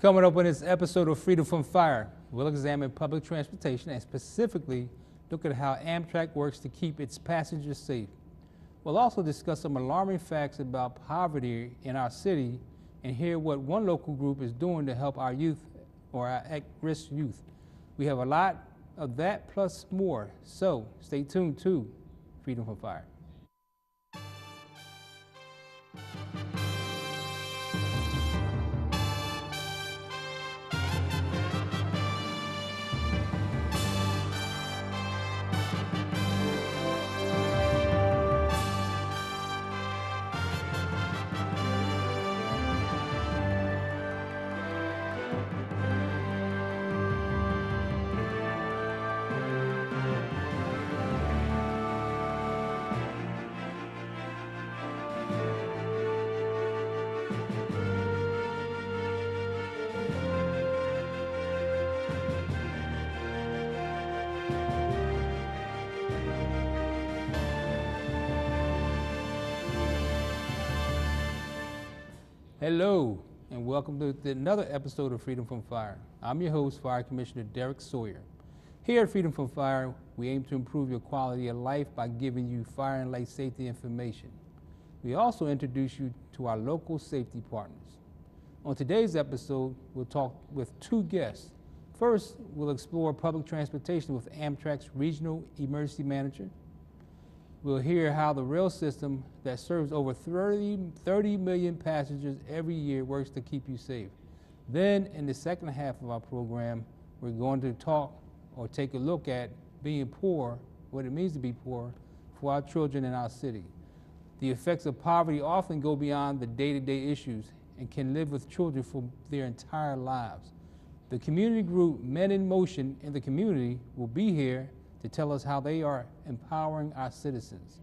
Coming up on this episode of Freedom from Fire, we'll examine public transportation and specifically look at how Amtrak works to keep its passengers safe. We'll also discuss some alarming facts about poverty in our city and hear what one local group is doing to help our youth or our at-risk youth. We have a lot of that plus more, so stay tuned to Freedom from Fire. Hello, and welcome to another episode of Freedom from Fire. I'm your host, Fire Commissioner Derrick Sawyer. Here at Freedom from Fire, we aim to improve your quality of life by giving you fire and life safety information. We also introduce you to our local safety partners. On today's episode, we'll talk with two guests. First, we'll explore public transportation with Amtrak's Regional Emergency Manager. We'll hear how the rail system that serves over 30 million passengers every year works to keep you safe. Then, in the second half of our program, we're going to talk or take a look at being poor, what it means to be poor for our children in our city. The effects of poverty often go beyond the day-to-day issues and can live with children for their entire lives. The community group Men in Motion in the community will be here to tell us how they are empowering our citizens.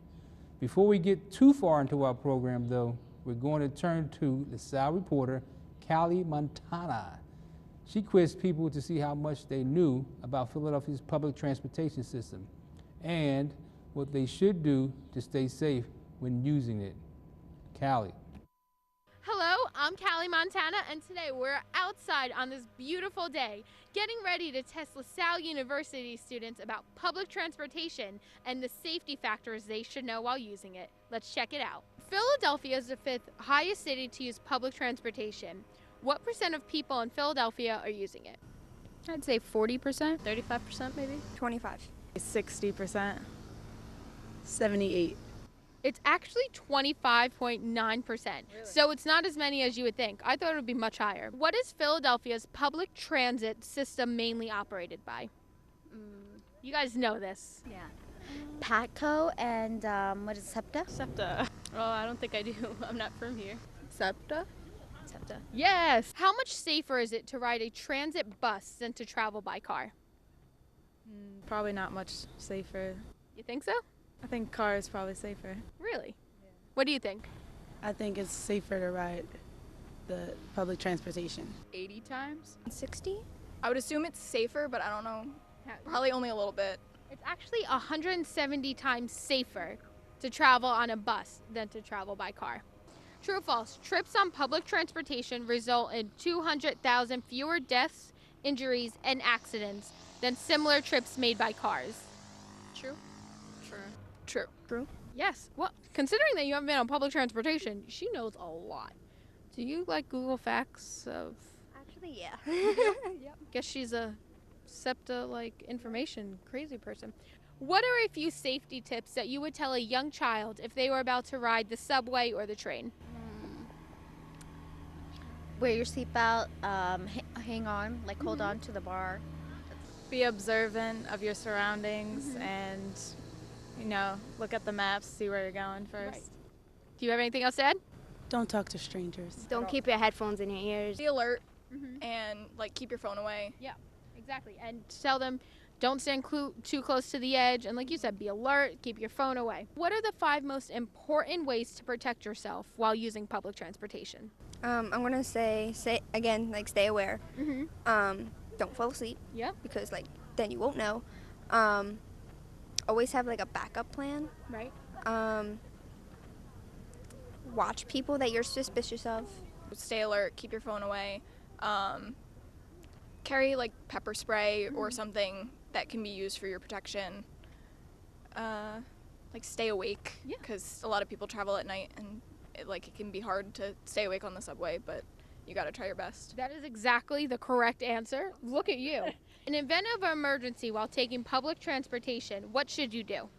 Before we get too far into our program, though, we're going to turn to the LaSalle reporter, Callie Montana. She quizzed people to see how much they knew about Philadelphia's public transportation system and what they should do to stay safe when using it. Callie. Hello, I'm Callie Montana, and today we're outside on this beautiful day, getting ready to test LaSalle University students about public transportation and the safety factors they should know while using it. Let's check it out. Philadelphia is the 5th highest city to use public transportation. What % of people in Philadelphia are using it? I'd say 40%. 35% maybe? 25. 60%. 78. It's actually 25.9%. Really? So it's not as many as you would think. I thought it would be much higher. What is Philadelphia's public transit system mainly operated by? You guys know this. Yeah. Patco and what is SEPTA? SEPTA. Oh, I don't think I do. I'm not from here. SEPTA? SEPTA. Yes. How much safer is it to ride a transit bus than to travel by car? Probably not much safer. You think so? I think car is probably safer. Really? Yeah. What do you think? I think it's safer to ride the public transportation. 80 times? 60? I would assume it's safer, but I don't know. Probably only a little bit. It's actually 170 times safer to travel on a bus than to travel by car. True or false? Trips on public transportation result in 200,000 fewer deaths, injuries, and accidents than similar trips made by cars. True? True. True? Yes. Well, considering that you haven't been on public transportation, she knows a lot. Do you like Google facts of... Actually, yeah. Yep. Guess she's a SEPTA-like information crazy person. What are a few safety tips that you would tell a young child if they were about to ride the subway or the train? Wear your seatbelt, hang on, like hold on to the bar. Be observant of your surroundings and, you know, look at the maps, see where you're going first. Right. Do you have anything else to add? Don't talk to strangers. Don't keep your headphones in your ears. Be alert and keep your phone away. Yeah, exactly. And tell them don't stand too close to the edge. And like you said, be alert, keep your phone away. What are the 5 most important ways to protect yourself while using public transportation? I'm gonna say again, like stay aware. Don't fall asleep. Yep. Because then you won't know. Always have a backup plan. Right. Watch people that you're suspicious of. Stay alert, keep your phone away. Carry like pepper spray or something that can be used for your protection. Like stay awake, because a lot of people travel at night and it can be hard to stay awake on the subway, but you gotta try your best. That is exactly the correct answer. Look at you. In event of an emergency while taking public transportation, what should you do?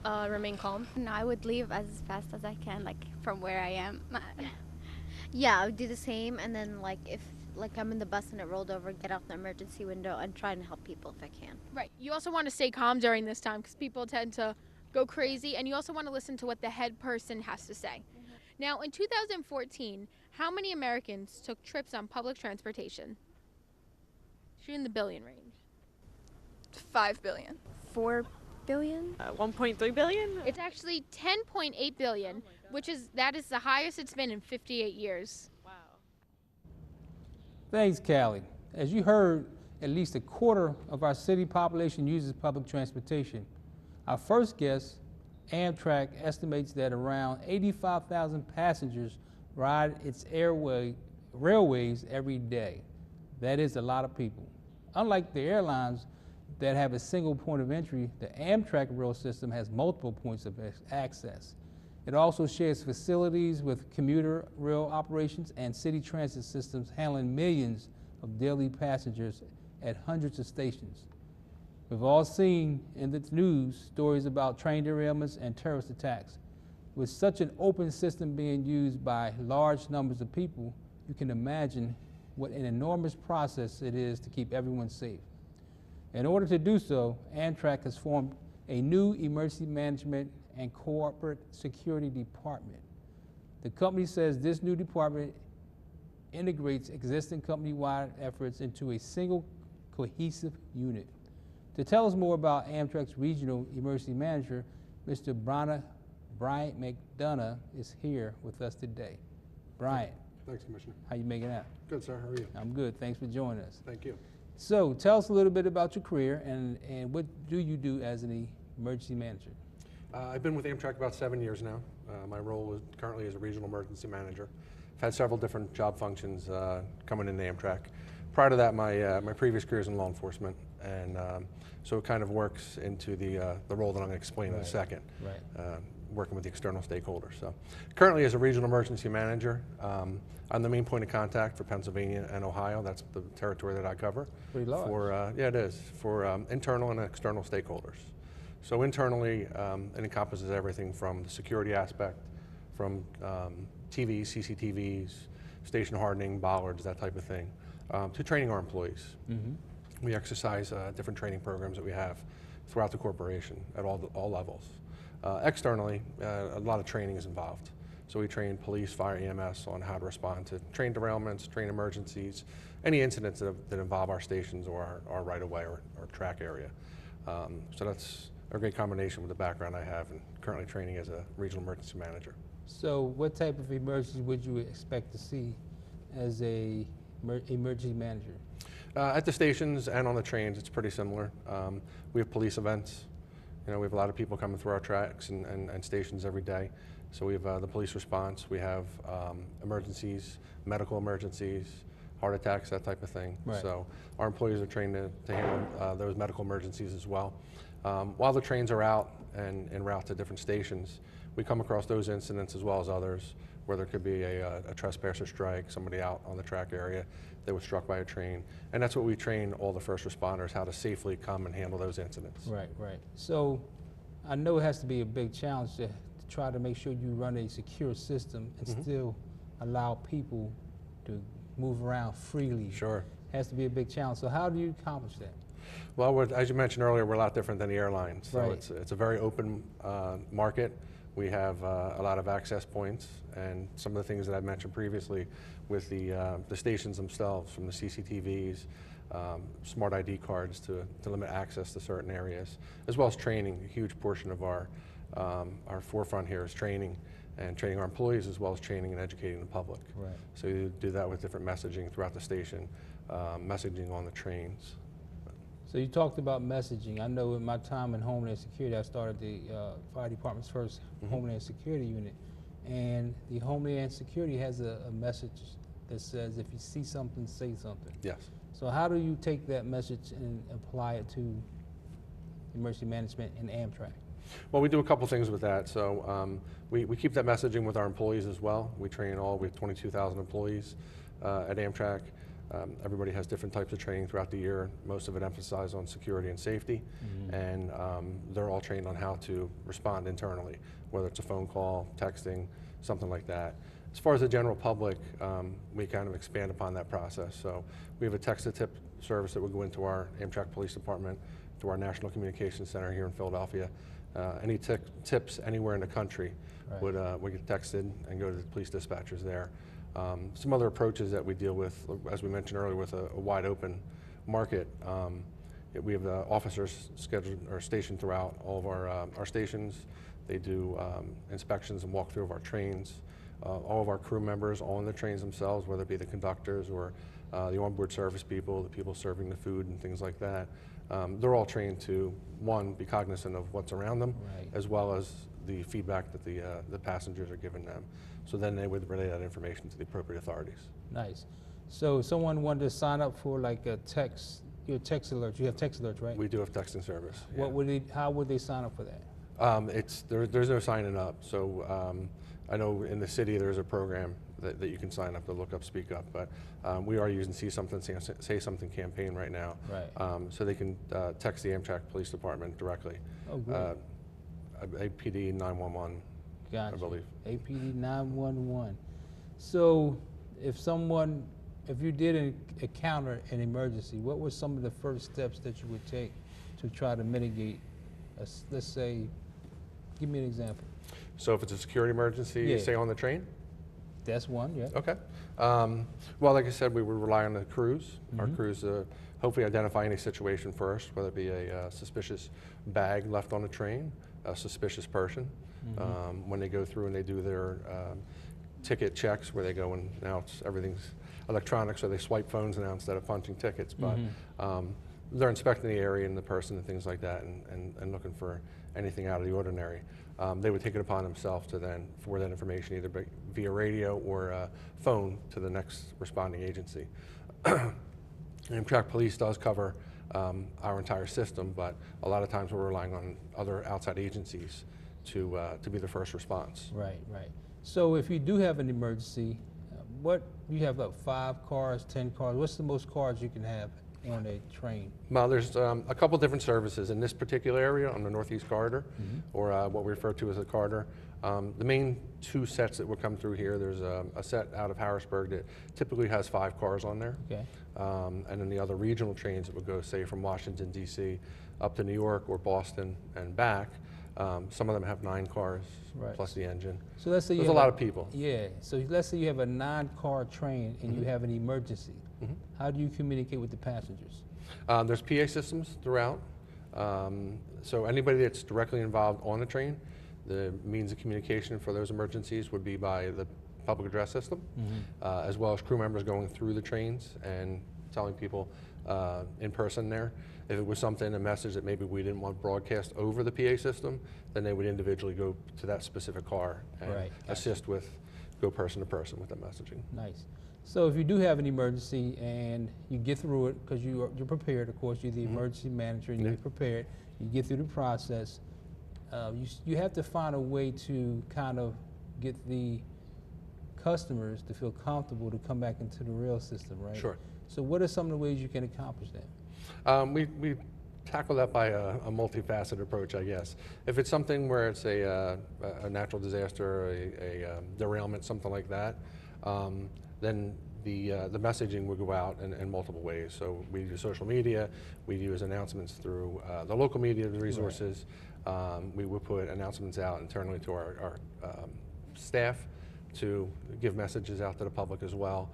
Remain calm. No, I would leave as fast as I can, like from where I am. Yeah, I would do the same, and then like if I'm in the bus and it rolled over, get out the emergency window and try and help people if I can. Right. You also want to stay calm during this time because people tend to go crazy, and you also want to listen to what the head person has to say. Now, in 2014, how many Americans took trips on public transportation? Shoot in the billion range. 5 billion. 4 billion? 1.3 billion? It's actually 10.8 billion, that is the highest it's been in 58 years. Wow. Thanks, Callie. As you heard, at least a quarter of our city population uses public transportation. Our first guest, Amtrak, estimates that around 85,000 passengers ride its railways every day. That is a lot of people. Unlike the airlines that have a single point of entry, the Amtrak rail system has multiple points of access. It also shares facilities with commuter rail operations and city transit systems handling millions of daily passengers at hundreds of stations. We've all seen in the news stories about train derailments and terrorist attacks. With such an open system being used by large numbers of people, you can imagine what an enormous process it is to keep everyone safe. In order to do so, Amtrak has formed a new emergency management and corporate security department. The company says this new department integrates existing company-wide efforts into a single cohesive unit. To tell us more about Amtrak's regional emergency manager, Mr. Bryant McDonough is here with us today. Bryant. Thanks, Commissioner. How you making out? Good, sir. How are you? I'm good. Thanks for joining us. Thank you. So tell us a little bit about your career and what do you do as an emergency manager? I've been with Amtrak about 7 years now. My role is currently as a regional emergency manager. I've had several different job functions coming into Amtrak. Prior to that, my previous career is in law enforcement, and so it kind of works into the role that I'm going to explain in a second. Right. Working with the external stakeholders. So currently as a regional emergency manager, I'm the main point of contact for Pennsylvania and Ohio. That's the territory that I cover. Pretty large. Yeah, it is, for internal and external stakeholders. So internally, it encompasses everything from the security aspect, from TVs, CCTVs, station hardening, bollards, that type of thing, to training our employees. Mm-hmm. We exercise different training programs that we have throughout the corporation at all levels. Externally, a lot of training is involved. So we train police, fire, EMS on how to respond to train derailments, train emergencies, any incidents that involve our stations or our right-of-way or track area. So that's a great combination with the background I have and currently training as a regional emergency manager. So what type of emergency would you expect to see as a emergency manager? At the stations and on the trains, it's pretty similar. We have police events. You know, we have a lot of people coming through our tracks and stations every day. So we have the police response, we have emergencies, medical emergencies, heart attacks, that type of thing. Right. So our employees are trained to handle those medical emergencies as well. While the trains are out and en route to different stations, we come across those incidents as well as others where there could be a trespasser strike, somebody out on the track area that was struck by a train. And that's what we train all the first responders, how to safely come and handle those incidents. Right, right. So I know it has to be a big challenge to try to make sure you run a secure system and still allow people to move around freely. Sure. It has to be a big challenge. So how do you accomplish that? Well, as you mentioned earlier, we're a lot different than the airlines. So Right. it's a very open market. We have a lot of access points, and some of the things that I mentioned previously with the stations themselves, from the CCTVs, smart ID cards to limit access to certain areas, as well as training. A huge portion of our forefront here is training, and training our employees as well as training and educating the public. Right. So you do that with different messaging throughout the station, messaging on the trains. So you talked about messaging. I know in my time in Homeland Security, I started the fire department's first Homeland Security unit. And the Homeland Security has a message that says if you see something, say something. Yes. So how do you take that message and apply it to emergency management and Amtrak? Well, we do a couple things with that. So we keep that messaging with our employees as well. We train we have 22,000 employees at Amtrak. Everybody has different types of training throughout the year. Most of it emphasizes on security and safety, and they're all trained on how to respond internally, whether it's a phone call, texting, something like that. As far as the general public, we kind of expand upon that process. So we have a text-to-tip service that would go into our Amtrak Police Department, to our National Communications Center here in Philadelphia. Any tips anywhere in the country would get texted and go to the police dispatchers there. Some other approaches that we deal with, as we mentioned earlier, with a wide open market. We have officers scheduled or stationed throughout all of our stations. They do inspections and walkthrough of our trains. All of our crew members on the trains themselves, whether it be the conductors or the onboard service people, the people serving the food and things like that, they're all trained to, one, be cognizant of what's around them, as well as the feedback that the passengers are giving them. So then they would relay that information to the appropriate authorities. Nice. So if someone wanted to sign up for like a your text alert, you have text alerts, right? We do have texting service. What would how would they sign up for that? There's no signing up. So I know in the city there's a program that you can sign up to look up, speak up, but we are using See Something, Say Something campaign right now. Right. So they can text the Amtrak Police Department directly. Oh, great. APD 911, Gotcha. I believe. APD 911. So if you did encounter an emergency, what were some of the first steps that you would take to try to mitigate, let's say, give me an example. So if it's a security emergency, say on the train? That's one, yeah. Okay. Well, like I said, we would rely on the crews. Our crews hopefully identify any situation first, whether it be a suspicious bag left on the train, a suspicious person. When they go through and they do their ticket checks, where they go and now everything's electronic, so they swipe phones now instead of punching tickets. But they're inspecting the area and the person and things like that, and looking for anything out of the ordinary. They would take it upon themselves to then forward that information either via radio or phone to the next responding agency. Amtrak Police does cover our entire system, but a lot of times we're relying on other outside agencies to be the first response. Right, right. So if you do have an emergency, you have like 5 cars, 10 cars, what's the most cars you can have on a train? Well, there's a couple different services in this particular area on the Northeast Corridor, or what we refer to as the corridor. The main 2 sets that will come through here, there's a set out of Harrisburg that typically has 5 cars on there. Okay. And then the other regional trains that would go, say, from Washington, D.C. up to New York or Boston and back. Some of them have 9 cars plus the engine. So let's say there's a lot of people. Yeah. So let's say you have a 9-car train and you have an emergency. How do you communicate with the passengers? There's PA systems throughout. So anybody that's directly involved on the train, the means of communication for those emergencies would be by the public address system, as well as crew members going through the trains and telling people in person there. If it was something, a message that maybe we didn't want broadcast over the PA system, then they would individually go to that specific car and assist with, go person to person with that messaging. Nice. So if you do have an emergency and you get through it, because you're prepared, of course, you're the emergency manager and you're prepared, you get through the process, you have to find a way to kind of get the customers to feel comfortable to come back into the rail system, right? Sure. So what are some of the ways you can accomplish that? We tackle that by a multifaceted approach, I guess. If it's something where it's a natural disaster, a derailment, something like that, then the messaging would go out in multiple ways. So we use social media, we use announcements through the local media resources. We would put announcements out internally to our staff to give messages out to the public as well.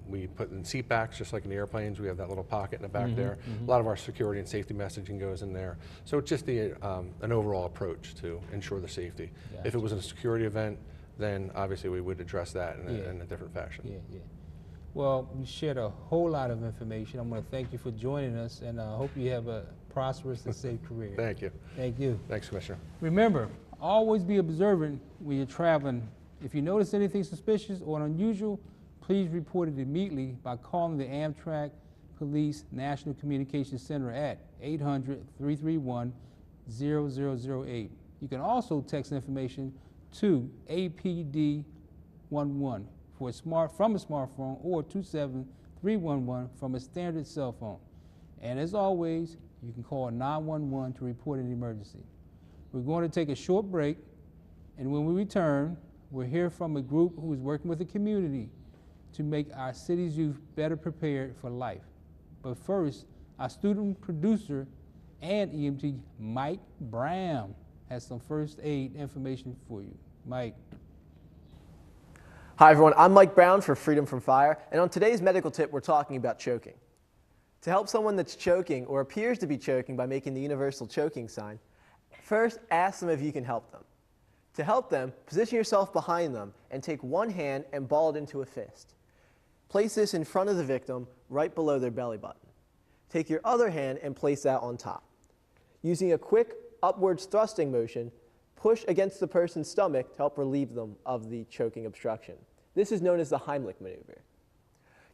We put in seat backs, just like in the airplanes. We have that little pocket in the back there. A lot of our security and safety messaging goes in there. So it's just an overall approach to ensure the safety. Gotcha. If it was a security event, then obviously we would address that in a different fashion. Yeah. Well, we shared a whole lot of information. I want to thank you for joining us, and I hope you have a prosperous and safe career. Thank you. Thank you. Thanks, Commissioner. Remember, always be observant when you're traveling. If you notice anything suspicious or unusual, please report it immediately by calling the Amtrak Police National Communications Center at 800-331-0008. You can also text information to APD11 from a smartphone or 27311 from a standard cell phone. And as always, you can call 911 to report an emergency. We're going to take a short break, and when we return, we'll hear from a group who is working with the community to make our city's youth better prepared for life. But first, our student producer and EMT, Mike Brown, has some first aid information for you. Mike. Hi everyone, I'm Mike Brown for Freedom from Fire, and on today's medical tip, we're talking about choking. To help someone that's choking or appears to be choking by making the universal choking sign, first ask them if you can help them. To help them, position yourself behind them and take one hand and ball it into a fist. Place this in front of the victim, right below their belly button. Take your other hand and place that on top. Using a quick upwards thrusting motion, push against the person's stomach to help relieve them of the choking obstruction. This is known as the Heimlich maneuver.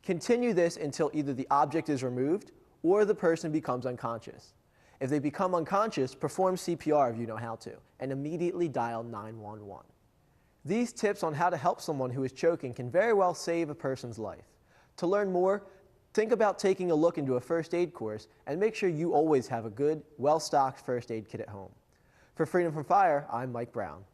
Continue this until either the object is removed or the person becomes unconscious. If they become unconscious, perform CPR if you know how to, and immediately dial 911. These tips on how to help someone who is choking can very well save a person's life. To learn more, think about taking a look into a first aid course and make sure you always have a good, well-stocked first aid kit at home. For Freedom from Fire, I'm Mike Brown.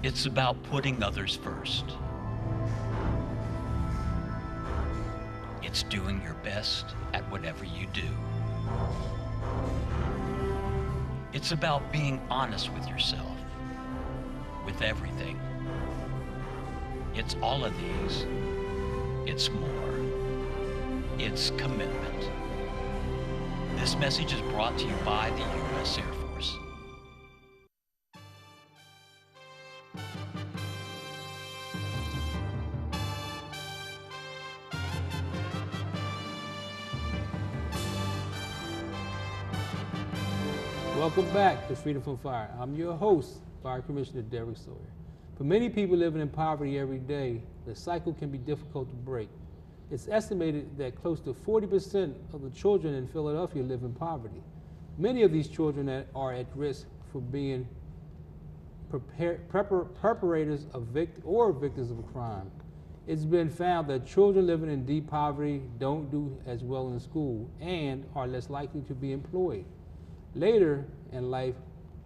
It's about putting others first. It's doing your best at whatever you do. It's about being honest with yourself, with everything. It's all of these. It's more. It's commitment. This message is brought to you by the U.S. Air Force. Welcome back to Freedom from Fire. I'm your host, Fire Commissioner Derrick Sawyer. For many people living in poverty every day, the cycle can be difficult to break. It's estimated that close to 40% of the children in Philadelphia live in poverty. Many of these children are at risk for being perpetrators of victims of a crime. It's been found that children living in deep poverty don't do as well in school and are less likely to be employed. Later in life,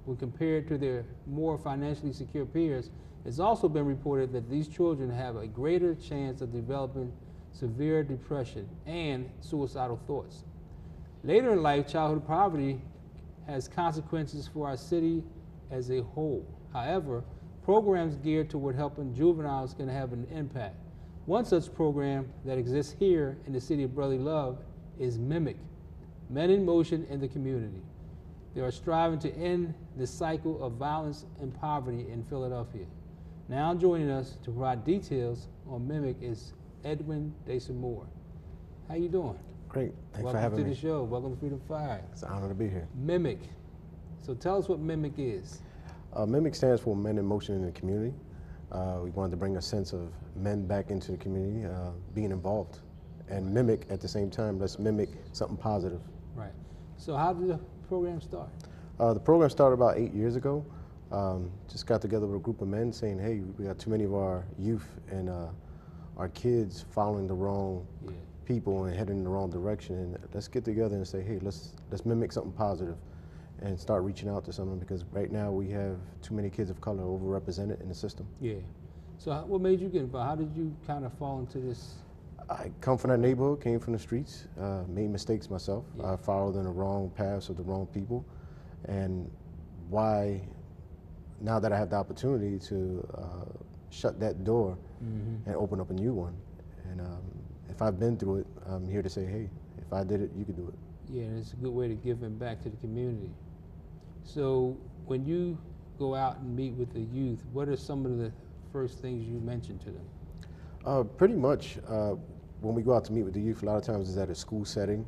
when compared to their more financially secure peers, it's also been reported that these children have a greater chance of developing severe depression and suicidal thoughts. Later in life, childhood poverty has consequences for our city as a whole. However, programs geared toward helping juveniles can have an impact. One such program that exists here in the city of brotherly love is MIMIC, Men in Motion in the Community. They are striving to end the cycle of violence and poverty in Philadelphia. Now joining us to provide details on MIMIC is Edwin Desamour. How you doing? Great, thanks Welcome for having me. Welcome to the show. Welcome to Freedom Fire. It's an honor to be here. MIMIC. So tell us what MIMIC is. MIMIC stands for Men in Motion in the Community. We wanted to bring a sense of men back into the community, being involved. And mimic at the same time, let's mimic something positive. Right. So how did the program start? The program started about 8 years ago. Just got together with a group of men saying, hey, we got too many of our youth and our kids following the wrong people and heading in the wrong direction. And let's get together and say, hey, let's mimic something positive and start reaching out to someone, because right now we have too many kids of color overrepresented in the system. Yeah. So what made you get involved? How did you kind of fall into this? I come from that neighborhood, came from the streets, made mistakes myself. Yeah. I followed in the wrong paths of the wrong people. And why, now that I have the opportunity to shut that door and open up a new one. And if I've been through it, I'm here to say, hey, if I did it, you could do it. Yeah, and it's a good way to give back to the community. So when you go out and meet with the youth, what are some of the first things you mention to them? Pretty much, when we go out to meet with the youth, a lot of times it's at a school setting,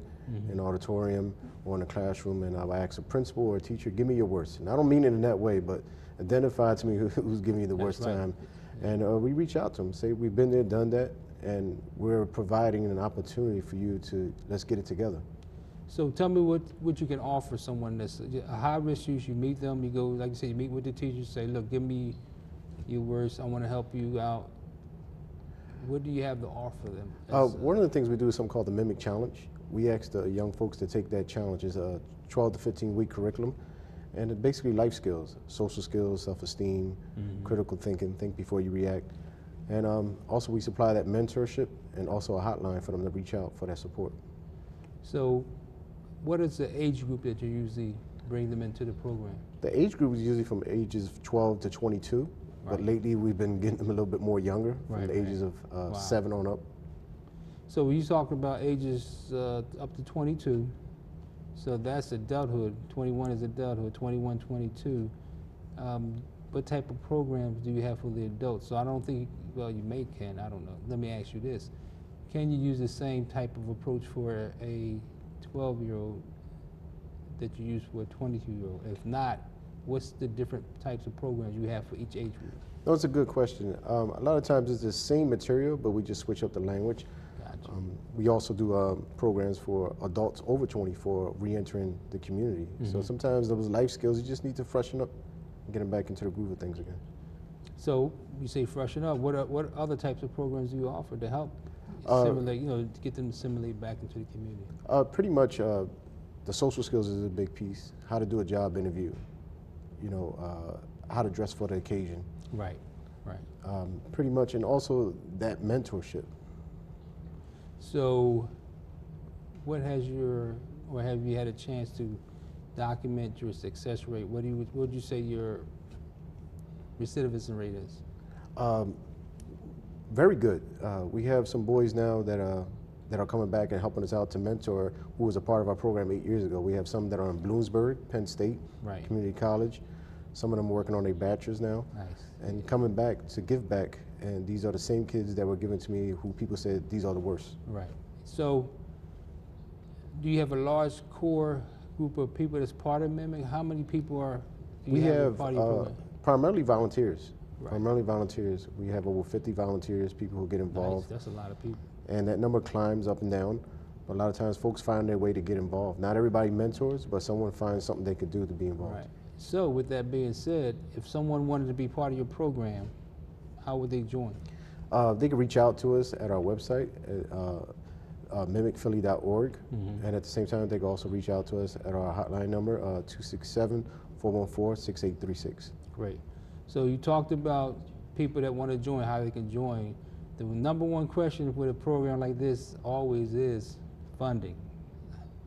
an auditorium, or in a classroom, and I'll ask a principal or a teacher, give me your worst. And I don't mean it in that way, but identify to me who's giving you the worst time. And we reach out to them, say we've been there, done that, and we're providing an opportunity for you to, let's get it together. So tell me what you can offer someone that's a high-risk youth. You meet them, you go, like you said, you meet with the teacher, say, look, give me your worst, I want to help you out. What do you have to offer them? One of the things we do is something called the Mimic Challenge. We ask the young folks to take that challenge. It's a 12 to 15-week curriculum, and it's basically life skills, social skills, self-esteem, critical thinking, think before you react. And also we supply that mentorship and also a hotline for them to reach out for that support. So what is the age group that you usually bring them into the program? The age group is usually from ages 12 to 22. But lately, we've been getting them a little bit more younger, from the ages of 7 on up. So you talking about ages up to 22. So that's adulthood. 21 is adulthood. 21, 22. What type of programs do you have for the adults? So I don't think, well, you can. I don't know. Let me ask you this: can you use the same type of approach for a 12-year-old that you use for a 22-year-old? If not, what's the different types of programs you have for each age group? No, it's a good question. A lot of times it's the same material, but we just switch up the language. Gotcha. We also do programs for adults over 24 re-entering the community. So sometimes those life skills, you just need to freshen up and get them back into the groove of things again. So you say freshen up. What other types of programs do you offer to help assimilate, to get them to assimilate back into the community? Pretty much the social skills is a big piece. How to do a job interview. How to dress for the occasion. Right. Pretty much, and also that mentorship. So what has or have you had a chance to document your success rate? What would you say your recidivism rate is? Very good. We have some boys now that are coming back and helping us out to mentor, who was a part of our program 8 years ago. We have some that are in Bloomsburg, Penn State, Community College. Some of them are working on their bachelors now. Nice. And coming back to give back. And these are the same kids that were given to me who people said, these are the worst. Right. So do you have a large core group of people that's part of Mimic? How many people are We have part of your program? primarily volunteers. Right. Primarily volunteers. We have over 50 volunteers, people who get involved. Nice. That's a lot of people. And that number climbs up and down. But a lot of times folks find their way to get involved. Not everybody mentors, but someone finds something they could do to be involved. Right. So with that being said, if someone wanted to be part of your program, how would they join? They can reach out to us at our website, mimicphilly.org. And at the same time, they can also reach out to us at our hotline number, 267-414-6836. Great. So you talked about people that want to join, how they can join. The number one question with a program like this always is funding.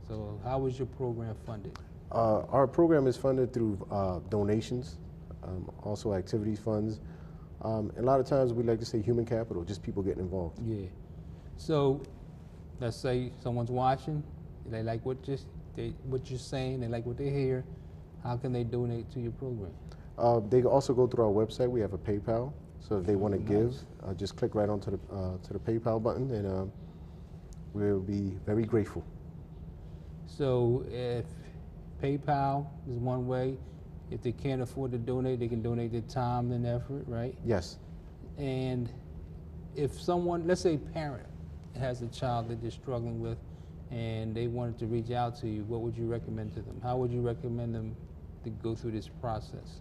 So how is your program funded? Our program is funded through donations, also activities funds. And a lot of times we like to say human capital, just people getting involved. Yeah. So let's say someone's watching, they like what you're saying, they like what they hear. How can they donate to your program? They can also go through our website. We have a PayPal. So if they want to give, just click right onto the PayPal button, and we'll be very grateful. So if PayPal is one way, if they can't afford to donate, they can donate their time and effort, right? Yes. And if someone, let's say a parent has a child that they're struggling with and they wanted to reach out to you, what would you recommend to them? How would you recommend them to go through this process?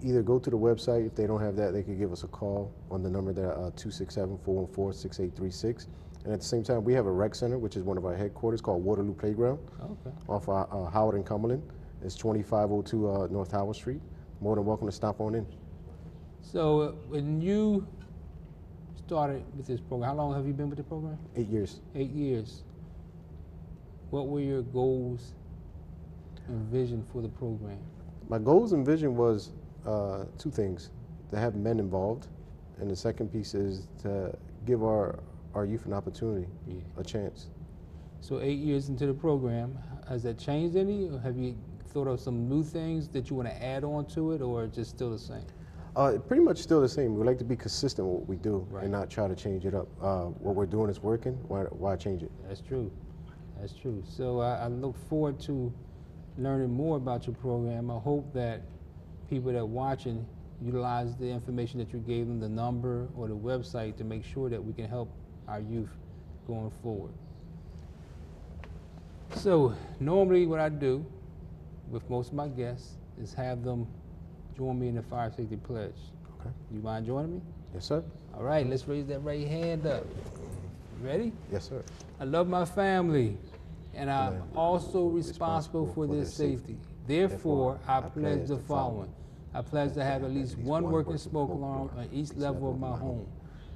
Either go to the website. If they don't have that, they could give us a call on the number there, 267-414-6836. And at the same time, we have a rec center, which is one of our headquarters, called Waterloo Playground, off Howard and Cumberland. It's 2502 North Howard Street. More than welcome to stop on in. So when you started with this program, how long have you been with the program? 8 years. 8 years. What were your goals and vision for the program? My goals and vision was two things: to have men involved, and the second piece is to give our youth an opportunity, a chance. So 8 years into the program, has that changed any, or have you thought of some new things that you want to add on to it, or just still the same? Pretty much still the same. We like to be consistent with what we do and not try to change it up. What we're doing is working. Why change it? That's true. That's true. So I look forward to learning more about your program. I hope that people that are watching utilize the information that you gave them, the number or the website, to make sure that we can help our youth going forward. So normally what I do with most of my guests is have them join me in the fire safety pledge. Okay. You mind joining me? Yes, sir. All right, let's raise that right hand up. Ready? Yes, sir. I love my family, and I'm also responsible for their safety. Therefore, I pledge the following. I pledge to have at least one working smoke alarm on each level of my home.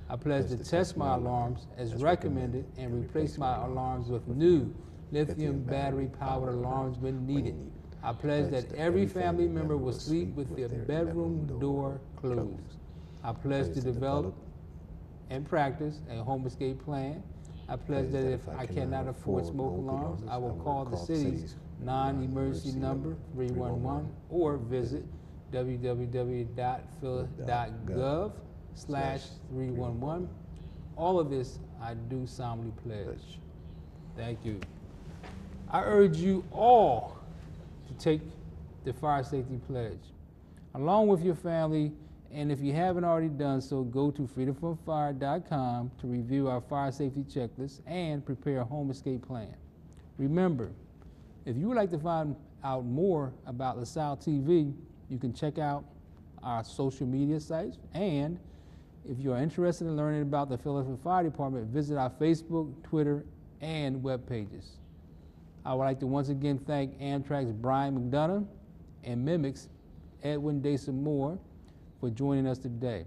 I pledge to test my alarms as recommended and replace my alarms with new lithium battery-powered alarms when needed. I pledge that every family member will sleep with their bedroom door closed. I pledge to develop and practice a home escape plan. I pledge that if I cannot afford smoke alarms, I will call the city's non-emergency number 311 or visit www.phila.gov/311. All of this I do solemnly pledge. Thank you. I urge you all to take the fire safety pledge along with your family, and if you haven't already done so, go to freedomfromfire.com to review our fire safety checklist and prepare a home escape plan. Remember, if you would like to find out more about LaSalle TV, you can check out our social media sites, and if you are interested in learning about the Philadelphia Fire Department, visit our Facebook, Twitter, and web pages. I would like to once again thank Amtrak's Brian McDonough and Mimic's Edwin Desamour for joining us today.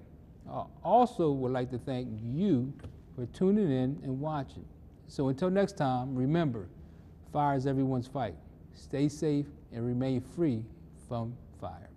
I also would like to thank you for tuning in and watching. So until next time, remember, fire is everyone's fight. Stay safe and remain free from fire.